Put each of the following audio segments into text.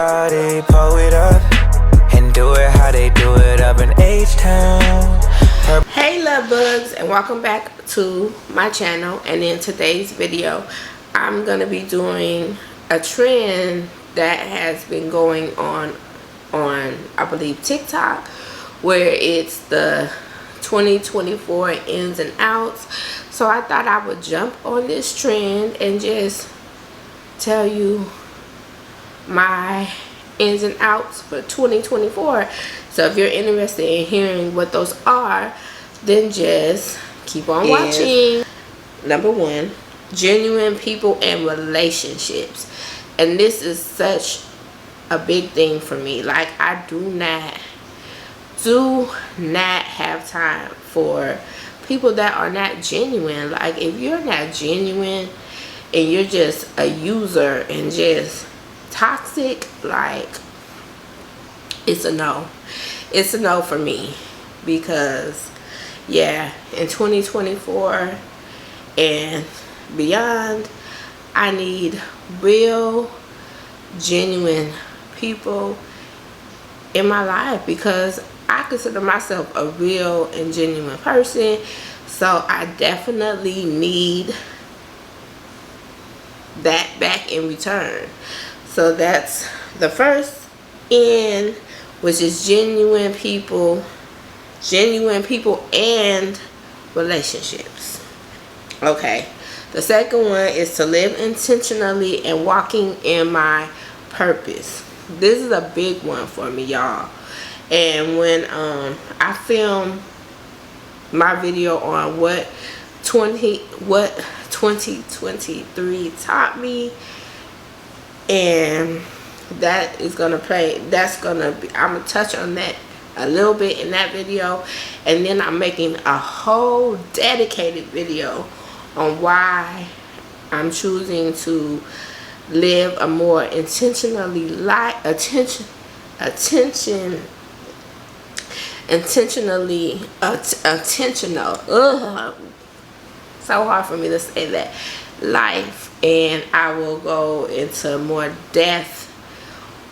body, pull it up, and do it how they do it up in H-Town. Hey love bugs, and welcome back to my channel. And in today's video I'm gonna be doing a trend that has been going on I believe TikTok, where it's the 2024 ins and outs. So I thought I would jump on this trend and just tell you my ins and outs for 2024. So if you're interested in hearing what those are, then just keep on watching. Number one, genuine people and relationships. And this is such a big thing for me. Like, I do not have time for people that are not genuine. Like, if you're not genuine and you're just a user and just toxic, like, it's a no. It's a no for me. Because yeah, in 2024 and beyond, I need real, genuine people in my life, because I consider myself a real and genuine person. So I definitely need that back in return. So that's the first N, which is genuine people and relationships. Okay, the second one is to live intentionally and walking in my purpose. This is a big one for me, y'all. And when I filmed my video on what 2023 taught me, and that is gonna play, I'm gonna touch on that a little bit in that video. And then I'm making a whole dedicated video on why I'm choosing to live a more intentionally intentional, so hard for me to say that, life. And I will go into more depth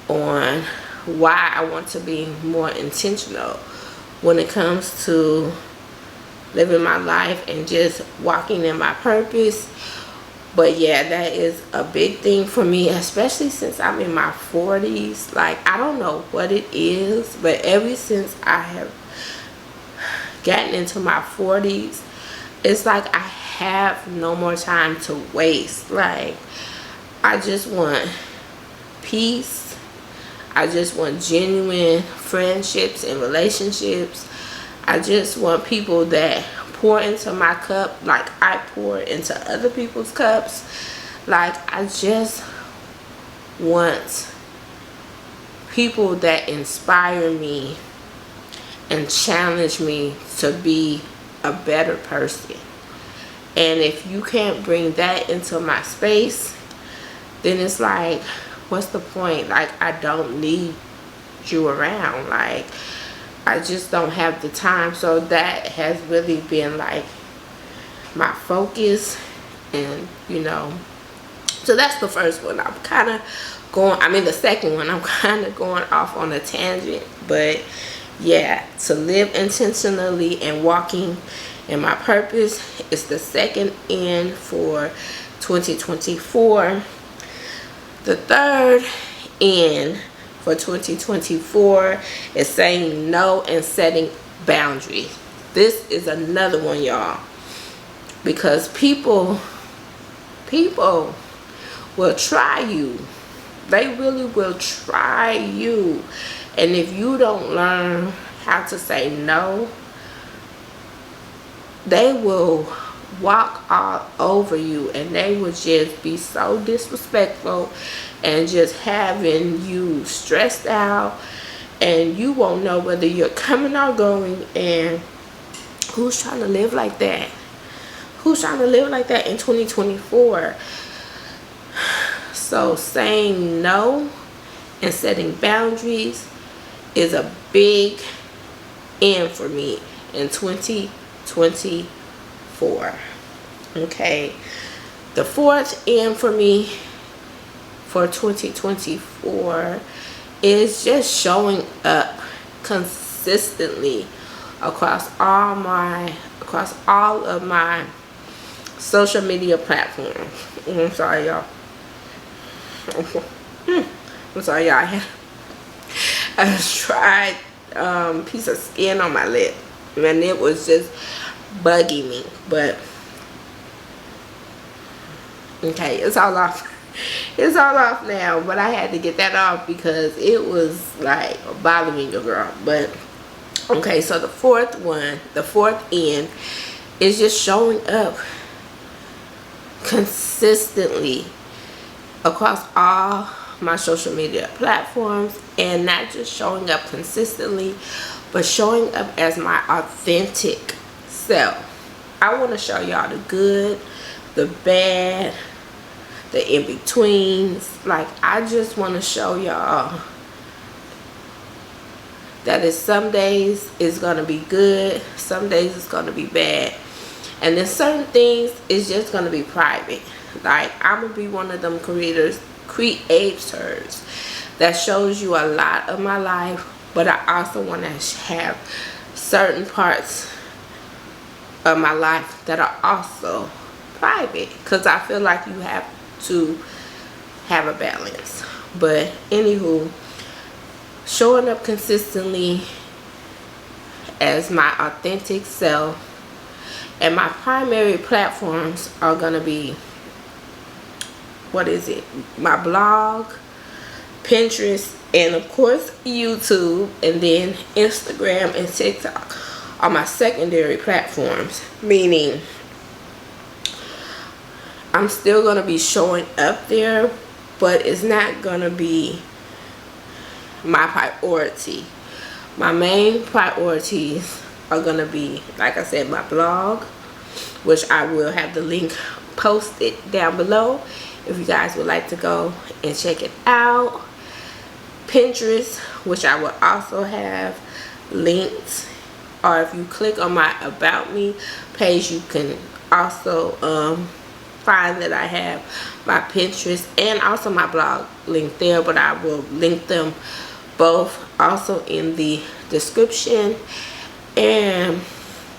on why I want to be more intentional when it comes to living my life and just walking in my purpose. But yeah, that is a big thing for me, especially since I'm in my 40s. Like, I don't know what it is, but ever since I have gotten into my 40s, it's like I have no more time to waste. Like, I just want peace. I just want genuine friendships and relationships. I just want people that pour into my cup like I pour into other people's cups. Like, I just want people that inspire me and challenge me to be a better person. And if you can't bring that into my space, then it's like, what's the point? Like, I don't need you around. Like, I just don't have the time. So that has really been like my focus. And you know, so that's the first one. I'm kind of going, the second one, I'm kind of going off on a tangent. But yeah, to live intentionally and walking in my purpose is the second N for 2024. The third N for 2024 is saying no and setting boundaries. This is another one, y'all, because people will try you. They really will try you. And if you don't learn how to say no, they will walk all over you, and they will just be so disrespectful and just having you stressed out, and you won't know whether you're coming or going. And who's trying to live like that? Who's trying to live like that in 2024? So saying no and setting boundaries is a big N for me in 2024. Okay, the fourth N for me for 2024 is just showing up consistently across all of my social media platforms. I'm sorry, y'all. I'm sorry, y'all. I tried piece of skin on my lip, and it was just bugging me. But okay, it's all off. It's all off now, but I had to get that off because it was like bothering your girl. But okay, so the fourth end is just showing up consistently across all my social media platforms, and not just showing up consistently, but showing up as my authentic self. I want to show y'all the good, the bad, the in-betweens. Like, I just want to show y'all that is some days it's gonna be good, some days it's gonna be bad, and then certain things is just gonna be private. Like, I'm gonna be one of them creators that shows you a lot of my life, but I also want to have certain parts of my life that are also private, because I feel like you have to have a balance. But anywho, showing up consistently as my authentic self, and my primary platforms are gonna be, my blog, Pinterest, and of course YouTube, and then Instagram and TikTok are my secondary platforms, meaning I'm still gonna be showing up there, but it's not gonna be my priority. My main priorities are gonna be, like I said, my blog, which I will have the link posted down below if you guys would like to go and check it out. Pinterest, which I will also have linked, or if you click on my About Me page, you can also find that I have my Pinterest and also my blog linked there, but I will link them both also in the description. And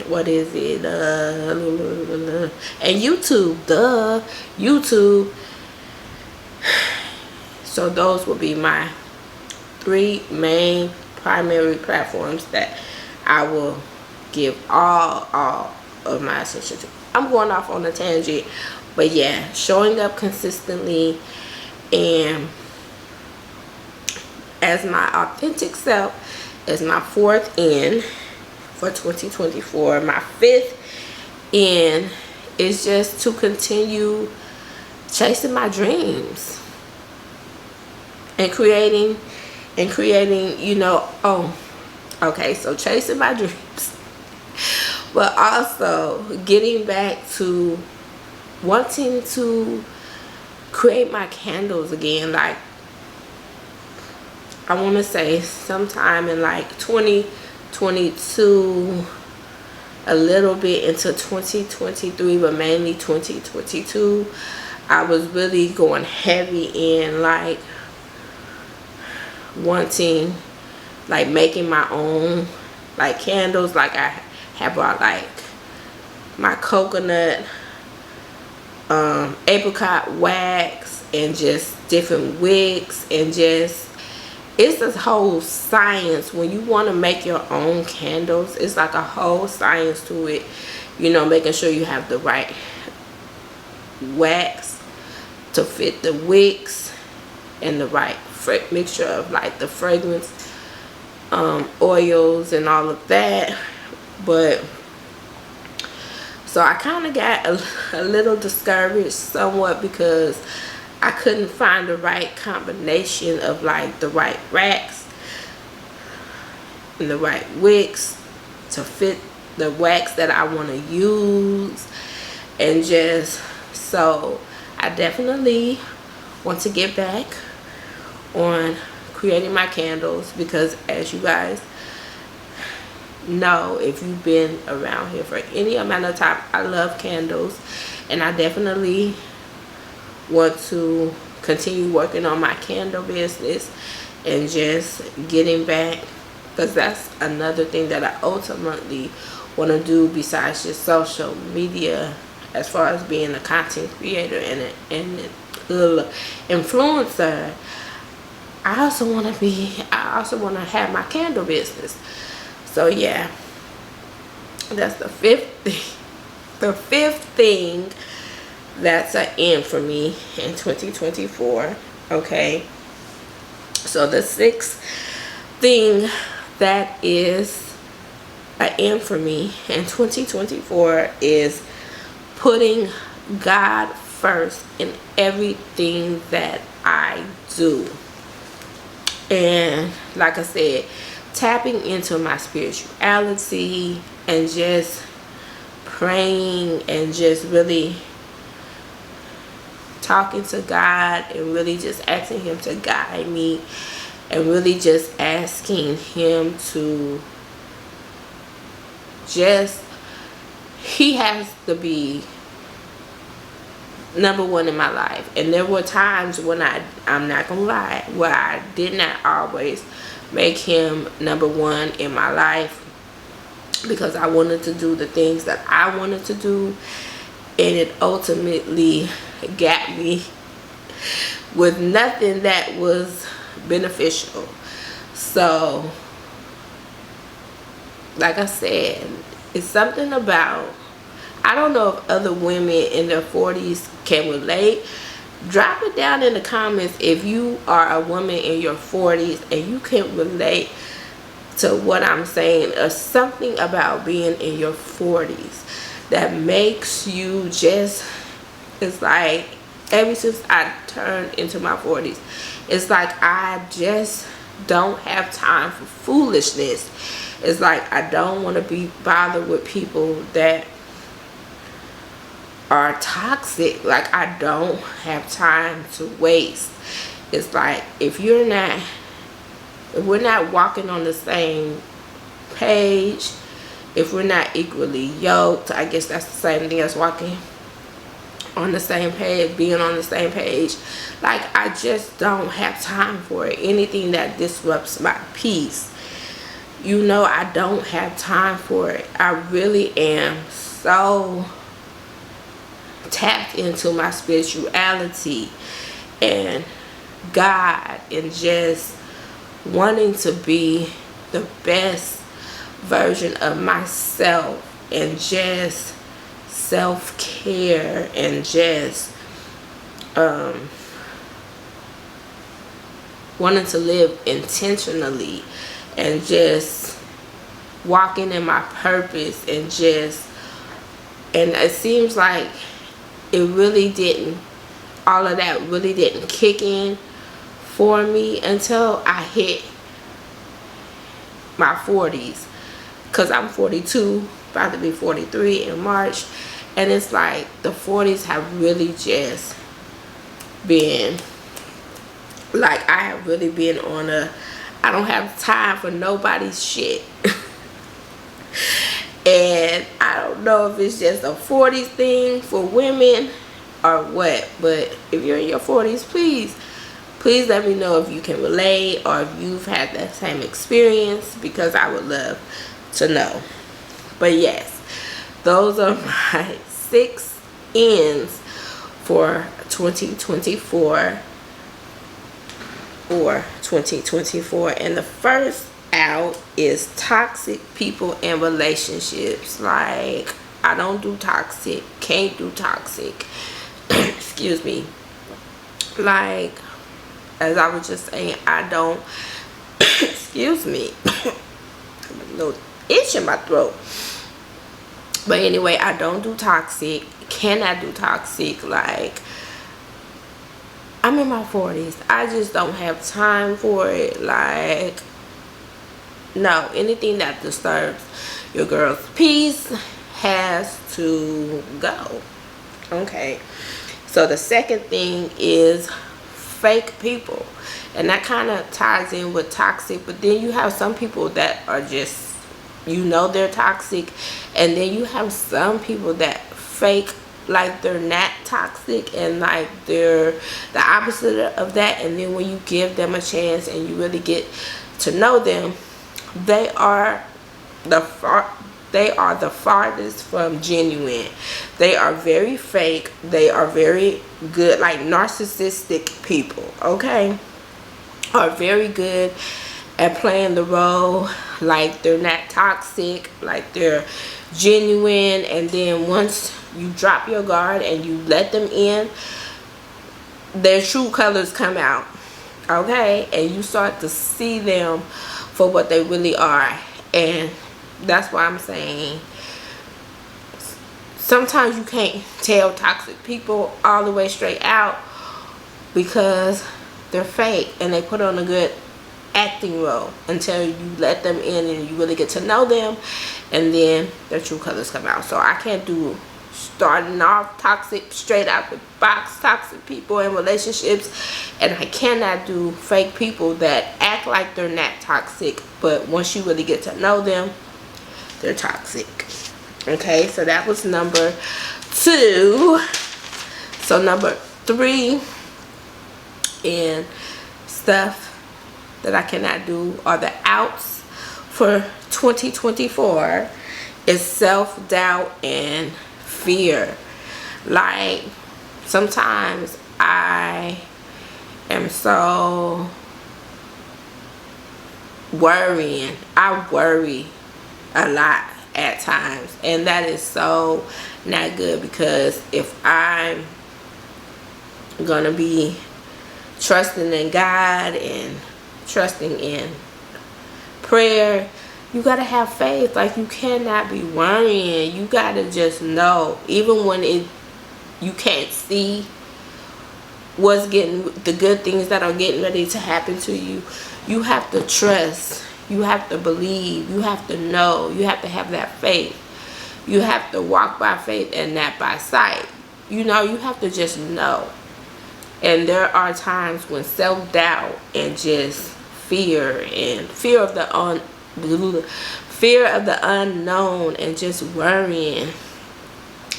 what is it, and YouTube. So those will be my 3 main primary platforms that I will give all of my attention to. I'm going off on a tangent, but yeah, showing up consistently and as my authentic self is my 4th end for 2024. My 5th end is just to continue chasing my dreams and creating, you know, so chasing my dreams, but also getting back to wanting to create my candles again. Like, I want to say sometime in like 2022, a little bit into 2023, but mainly 2022, I was really going heavy in like wanting, like making my own like candles. Like, I have brought like my coconut, apricot wax, and just different wicks, and just, it's this whole science when you want to make your own candles. It's like a whole science to it, you know, making sure you have the right wax to fit the wicks and the right mixture of like the fragrance oils and all of that. But so I kind of got a little discouraged somewhat because I couldn't find the right combination of like the right wax and the right wicks to fit the wax that I want to use. And just, so I definitely want to get back on creating my candles, because as you guys know, if you've been around here for any amount of time, I love candles, and I definitely want to continue working on my candle business and just getting back, because that's another thing that I ultimately want to do besides just social media, as far as being a content creator and an influencer. I also want to have my candle business. So yeah, that's the fifth thing that's an end for me in 2024. Okay, so the sixth thing that is an end for me in 2024 is putting God first in everything that I do. And like I said, tapping into my spirituality and just praying and just really talking to God and really just asking him to guide me and really just asking him to just, he has to be number one in my life. And there were times when I'm not gonna lie, where I did not always make him number one in my life, because I wanted to do the things that I wanted to do, and it ultimately got me with nothing that was beneficial. So like I said, it's something about, I don't know if other women in their 40s can relate. Drop it down in the comments if you are a woman in your 40s and you can relate to what I'm saying, or something about being in your 40s that makes you just, it's like, ever since I turned into my 40s, it's like I just don't have time for foolishness. It's like I don't want to be bothered with people that are toxic. Like, I don't have time to waste. It's like, if we're not walking on the same page, if we're not equally yoked, I guess that's the same thing as walking on the same page, being on the same page. Like, I just don't have time for it. Anything that disrupts my peace, you know, I don't have time for it. I really am so tapped into my spirituality and God, and just wanting to be the best version of myself, and just self-care, and just wanting to live intentionally, and just walking in my purpose, and it seems like it really didn't, all of that really didn't kick in for me until I hit my 40s, because I'm 42, about to be 43 in March, and it's like the 40s have really just been, like, I have really been on a, I don't have time for nobody's shit. And I don't know if it's just a 40s thing for women or what, but if you're in your 40s, please let me know if you can relate, or if you've had that same experience, because I would love to know. But yes, those are my 6 ends for 2024, and the first out is toxic people and relationships. Like, I don't do toxic, can't do toxic. Excuse me. Like, as I was just saying, I don't excuse me. A little itch in my throat. But anyway, I don't do toxic, cannot do toxic. Like, I'm in my 40s, I just don't have time for it. Like, no, anything that disturbs your girl's peace has to go. Okay, so the second thing is fake people, and that kind of ties in with toxic. But then you have some people that are just, you know, they're toxic, and then you have some people that fake like they're not toxic, and like they're the opposite of that. And then when you give them a chance and you really get to know them, they are the farthest from genuine. They are very fake. They are very good, like narcissistic people, okay, are very good at playing the role like they're not toxic, like they're genuine. And then once you drop your guard and you let them in, their true colors come out, okay, and you start to see them for what they really are. And that's why I'm saying sometimes you can't tell toxic people all the way straight out, because they're fake and they put on a good acting role until you let them in and you really get to know them, and then their true colors come out. So I can't do starting off toxic, straight out the box toxic people in relationships, and I cannot do fake people that act like they're not toxic, but once you really get to know them, they're toxic. Okay, so that was number 2. So number 3 in stuff that I cannot do, or the outs for 2024, is self-doubt and fear. Like sometimes I am so worrying. I worry a lot at times, and that is so not good, because if I'm gonna be trusting in God and trusting in prayer, you gotta have faith. Like, you cannot be worrying. You gotta just know, even when you can't see what's getting, the good things that are getting ready to happen to you, you have to trust, you have to believe, you have to know, you have to have that faith. You have to walk by faith and not by sight. You know, you have to just know. And there are times when self-doubt and just fear and fear of the unknown and just worrying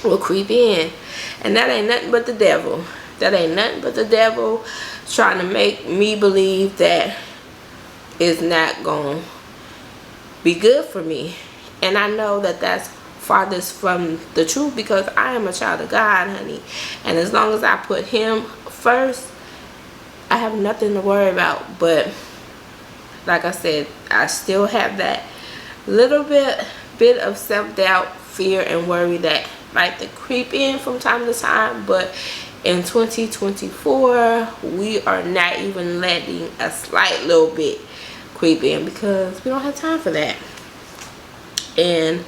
will creep in. And that ain't nothing but the devil. That ain't nothing but the devil trying to make me believe that it's not going to be good for me. And I know that that's farthest from the truth, because I am a child of God, honey. And as long as I put him first, I have nothing to worry about. But like I said, I still have that little bit of self-doubt, fear, and worry that like to creep in from time to time. But in 2024, we are not even letting a slight little bit creep in, because we don't have time for that. And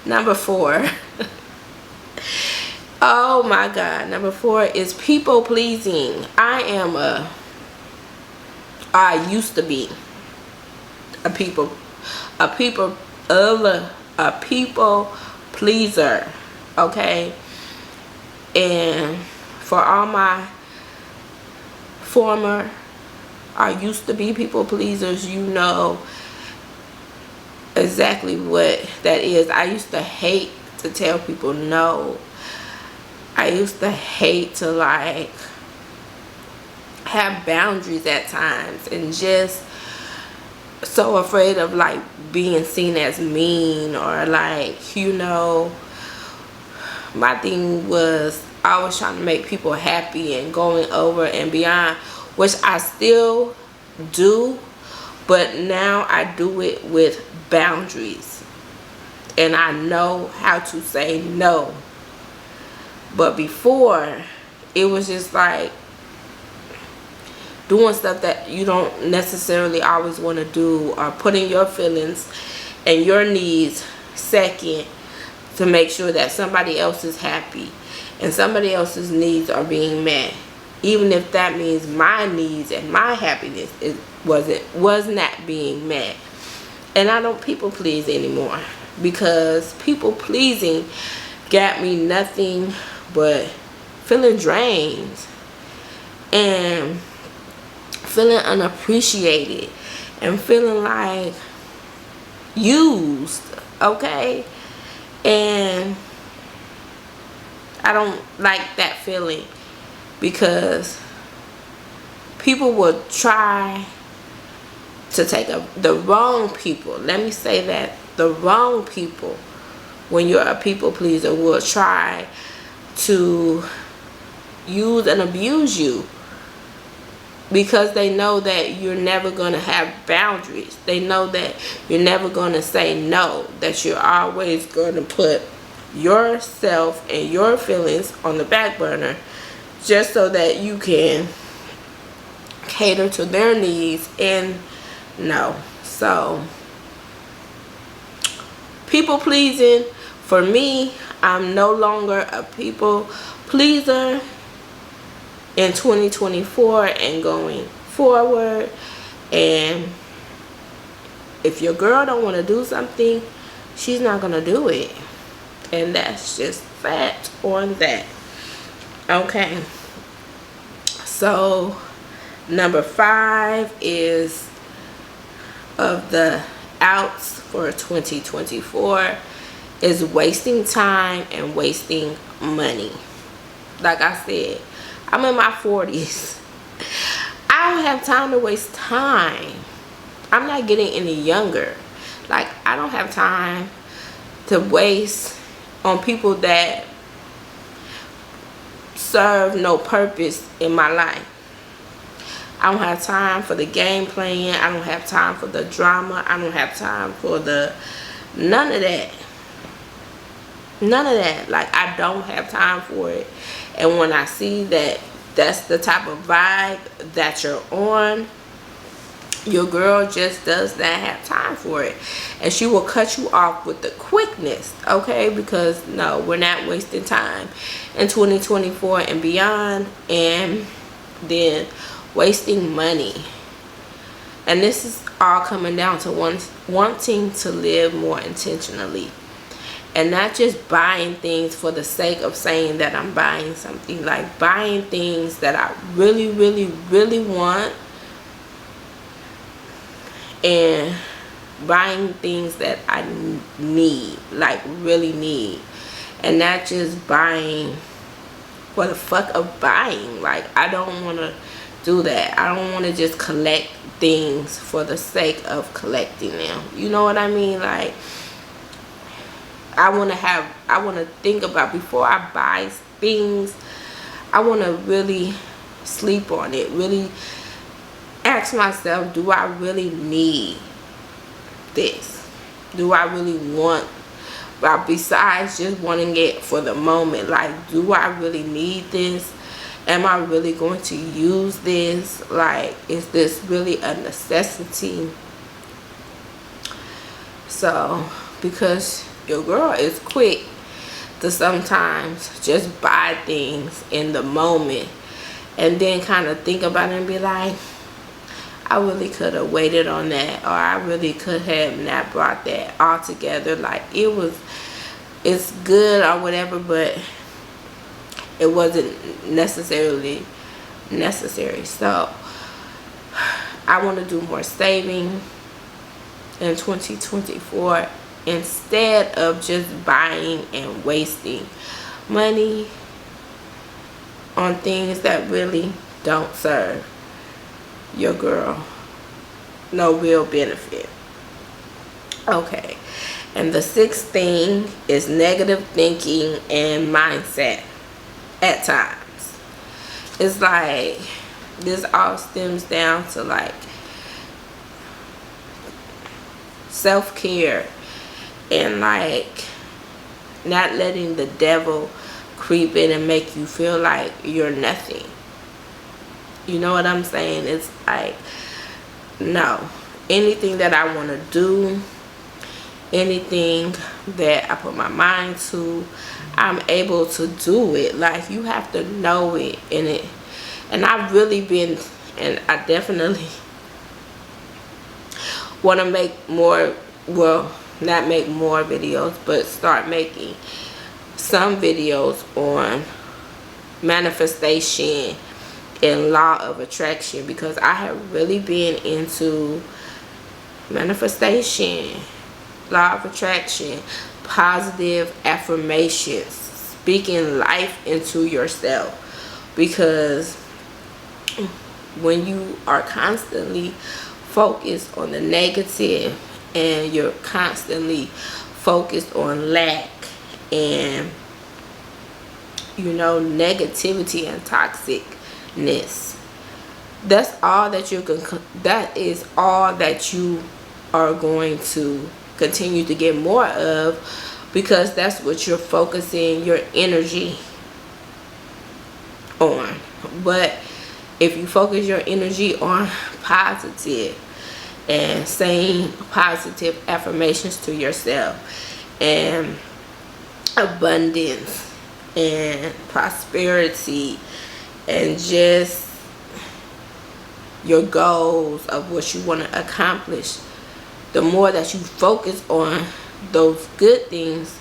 number 4, oh my God, number 4 is people pleasing. I used to be a people pleaser, okay? And for all my former, I used to be people pleasers, you know exactly what that is. I used to hate to tell people no. I used to hate to like have boundaries at times, and just so afraid of like being seen as mean, or like, you know, my thing was always trying to make people happy and going over and beyond, which I still do, but now I do it with boundaries, and I know how to say no. But before, it was just like doing stuff that you don't necessarily always want to do, or putting your feelings and your needs second to make sure that somebody else is happy and somebody else's needs are being met, even if that means my needs and my happiness was not being met. And I don't people please anymore, because people pleasing got me nothing but feeling drained and feeling unappreciated and feeling like used, okay? And I don't like that feeling, because people will try to take the wrong people. Let me say that. The wrong people, when you're a people pleaser, will try to use and abuse you, because they know that you're never going to have boundaries. They know that you're never going to say no, that you're always going to put yourself and your feelings on the back burner, just so that you can cater to their needs. And no. So people pleasing, for me, I'm no longer a people pleaser in 2024 and going forward. And if your girl don't want to do something, she's not going to do it. And that's just fact on that. Okay. So number 5 is of the outs for 2024 is wasting time and wasting money. Like I said, I'm in my 40s. I don't have time to waste time. I'm not getting any younger. Like, I don't have time to waste on people that serve no purpose in my life. I don't have time for the game playing. I don't have time for the drama. I don't have time for none of that. None of that. Like, I don't have time for it. And when I see that that's the type of vibe that you're on, your girl just does not have time for it. And she will cut you off with the quickness, okay? Because, no, we're not wasting time in 2024 and beyond. And then wasting money. And this is all coming down to wanting to live more intentionally. And not just buying things for the sake of saying that I'm buying something. Like, buying things that I really, really, really want. And buying things that I need. Like, really need. And not just buying for the fuck of buying. Like, I don't want to do that. I don't want to just collect things for the sake of collecting them. You know what I mean? Like, I want to think about, before I buy things, I want to really sleep on it. Really ask myself, do I really need this? Do I really want, besides just wanting it for the moment, like, do I really need this? Am I really going to use this? Like, is this really a necessity? So, because your girl is quick to sometimes just buy things in the moment and then kind of think about it and be like, I really could have waited on that, or I really could have not brought that all together. Like, it's good or whatever, but it wasn't necessarily necessary. So I want to do more saving in 2024 instead of just buying and wasting money on things that really don't serve your girl no real benefit. Okay. And the 6th thing is negative thinking and mindset. At times, it's like this all stems down to like self-care and like not letting the devil creep in and make you feel like you're nothing. You know what I'm saying? It's like, no, anything that I want to do, anything that I put my mind to, I'm able to do it. Like, you have to know it. And I've really been, and I definitely want to make more, well, not make more videos, but start making some videos on manifestation and law of attraction, because I have really been into manifestation, law of attraction, positive affirmations, speaking life into yourself. Because when you are constantly focused on the negative, and you're constantly focused on lack and negativity and toxicness, that's all that that is all that you are going to continue to get more of, because that's what you're focusing your energy on. But if you focus your energy on positive and saying positive affirmations to yourself, and abundance and prosperity, and just your goals of what you want to accomplish, the more that you focus on those good things,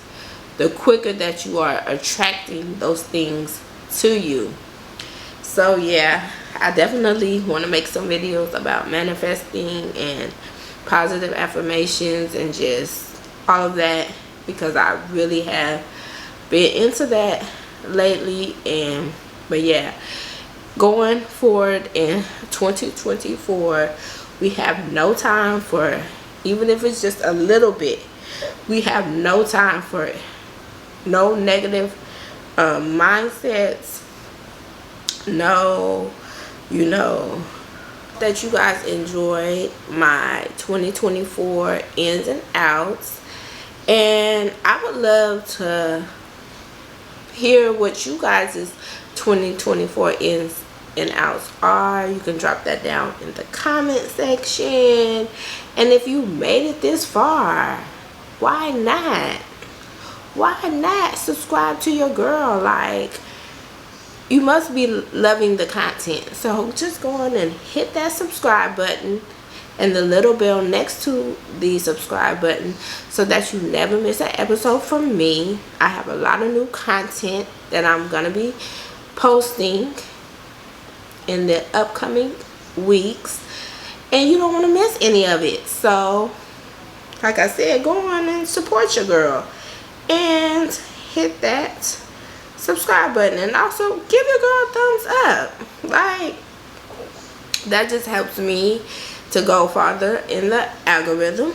the quicker that you are attracting those things to you. So yeah, I definitely want to make some videos about manifesting and positive affirmations and just all of that, because I really have been into that lately. But yeah, going forward in 2024, we have no time for, even if it's just a little bit, we have no time for no negative mindsets. No, that you guys enjoyed my 2024 ins and outs, and I would love to hear what you guys' 2024 ins and outs are. You can drop that down in the comment section. And if you made it this far, why not subscribe to your girl? Like, you must be loving the content. So just go on and hit that subscribe button and the little bell next to the subscribe button, so that you never miss an episode from me. I have a lot of new content that I'm gonna be posting in the upcoming weeks, and you don't want to miss any of it. So like I said, go on and support your girl and hit that subscribe button, and also give your girl a thumbs up. Like, that just helps me to go farther in the algorithm,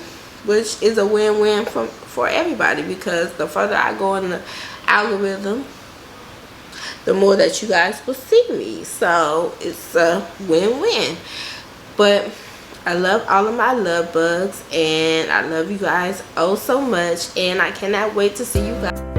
which is a win-win for everybody, because the further I go in the algorithm, the more that you guys will see me. So it's a win-win. But I love all of my love bugs, and I love you guys oh so much, and I cannot wait to see you guys